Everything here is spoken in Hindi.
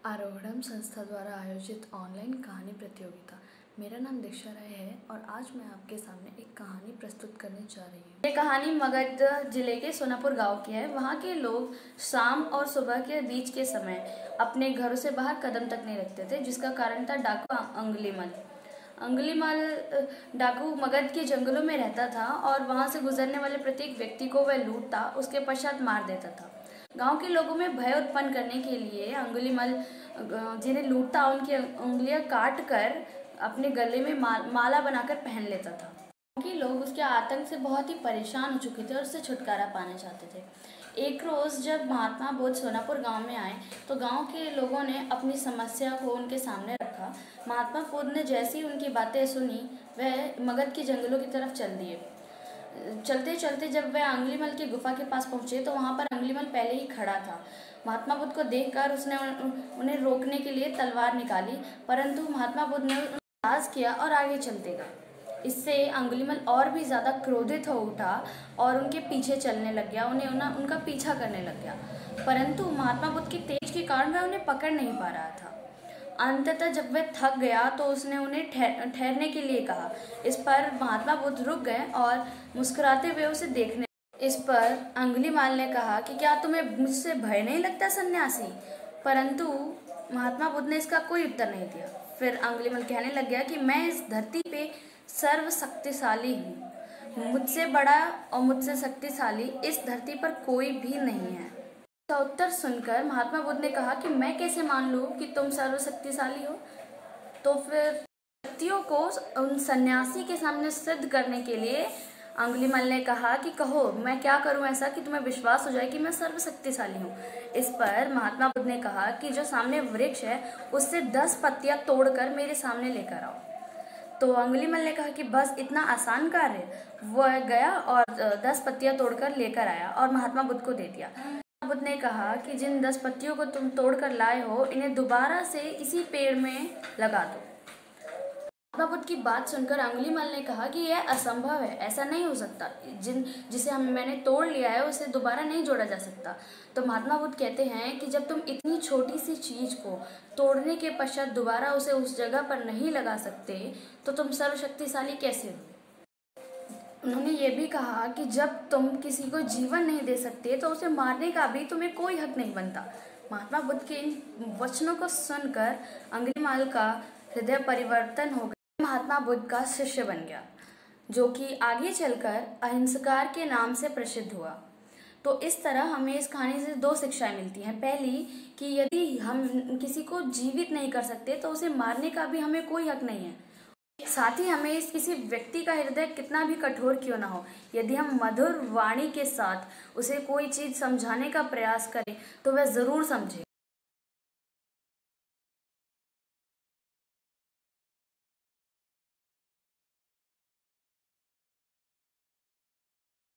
आरोहणम संस्था द्वारा आयोजित ऑनलाइन कहानी प्रतियोगिता। मेरा नाम दीक्षा राय है और आज मैं आपके सामने एक कहानी प्रस्तुत करने जा रही हूँ। ये कहानी मगध जिले के सोनापुर गांव की है। वहाँ के लोग शाम और सुबह के बीच के समय अपने घरों से बाहर कदम तक नहीं रखते थे, जिसका कारण था डाकू अंगुलीमाल डाकू मगध के जंगलों में रहता था और वहाँ से गुजरने वाले प्रत्येक व्यक्ति को वह लूटता, उसके पश्चात मार देता था। गांव के लोगों में भय उत्पन्न करने के लिए अंगुलीमाल जिन्हें लूटता उनकी उंगलियां काट कर अपने गले में माला बनाकर पहन लेता था। गांव के लोग उसके आतंक से बहुत ही परेशान हो चुके थे और उससे छुटकारा पाना चाहते थे। एक रोज़ जब महात्मा बुद्ध सोनापुर गांव में आए तो गांव के लोगों ने अपनी समस्या को उनके सामने रखा। महात्मा बुद्ध ने जैसी उनकी बातें सुनी, वह मगध के जंगलों की तरफ चल दिए। चलते चलते जब वह अंगुलीमाल की गुफा के पास पहुंचे तो वहां पर अंगुलीमाल पहले ही खड़ा था। महात्मा बुद्ध को देखकर उसने उन्हें रोकने के लिए तलवार निकाली, परंतु महात्मा बुद्ध ने उदास किया और आगे चलते गए। इससे अंगुलीमाल और भी ज़्यादा क्रोधित हो उठा और उनके पीछे चलने लग गया, उनका पीछा करने लग गया, परंतु महात्मा बुद्ध के तेज के कारण वह उन्हें पकड़ नहीं पा रहा था। अंततः जब वह थक गया तो उसने उन्हें ठहरने के लिए कहा। इस पर महात्मा बुद्ध रुक गए और मुस्कुराते हुए उसे देखने। इस पर अंगुलीमाल ने कहा कि क्या तुम्हें मुझसे भय नहीं लगता सन्यासी? परंतु महात्मा बुद्ध ने इसका कोई उत्तर नहीं दिया। फिर अंगुलीमाल कहने लग गया कि मैं इस धरती पे सर्वशक्तिशाली हूँ, मुझसे बड़ा और मुझसे शक्तिशाली इस धरती पर कोई भी नहीं है। का उत्तर सुनकर महात्मा बुद्ध ने कहा कि मैं कैसे मान लूं कि तुम सर्वशक्तिशाली हो? तो फिर शक्तियों को उन सन्यासी के सामने सिद्ध करने के लिए अंगुलीमाल ने कहा कि कहो मैं क्या करूं ऐसा कि तुम्हें विश्वास हो जाए कि मैं सर्वशक्तिशाली हूं। इस पर महात्मा बुद्ध ने कहा कि जो सामने वृक्ष है उससे 10 पत्तियां तोड़कर मेरे सामने लेकर आओ। तो अंगुलीमाल ने कहा कि बस इतना आसान कार्य? वह गया और 10 पत्तियां तोड़कर लेकर आया और महात्मा बुद्ध को दे दिया। बुद्ध ने कहा कि जिन 10 पत्तियों को तुम तोड़कर लाए हो, इन्हें दोबारा से इसी पेड़ में लगा दो। महात्मा बुद्ध की बात सुनकर अंगुलीमाल ने कहा कि यह असंभव है, ऐसा नहीं हो सकता। जिसे मैंने तोड़ लिया है उसे दोबारा नहीं जोड़ा जा सकता। तो महात्मा बुद्ध कहते हैं कि जब तुम इतनी छोटी सी चीज को तोड़ने के पश्चात दोबारा उसे उस जगह पर नहीं लगा सकते तो तुम सर्वशक्तिशाली कैसे हो? उन्होंने ये भी कहा कि जब तुम किसी को जीवन नहीं दे सकते तो उसे मारने का भी तुम्हें कोई हक नहीं बनता। महात्मा बुद्ध के इन वचनों को सुनकर अंगुलीमाल का हृदय परिवर्तन हो गया, महात्मा बुद्ध का शिष्य बन गया, जो कि आगे चलकर अहिंसकार के नाम से प्रसिद्ध हुआ। तो इस तरह हमें इस कहानी से 2 शिक्षाएं मिलती हैं। पहली कि यदि हम किसी को जीवित नहीं कर सकते तो उसे मारने का भी हमें कोई हक नहीं है। साथ ही हमें इस किसी व्यक्ति का हृदय कितना भी कठोर क्यों ना हो, यदि हम मधुर वाणी के साथ उसे कोई चीज़ समझाने का प्रयास करें तो वह ज़रूर समझे।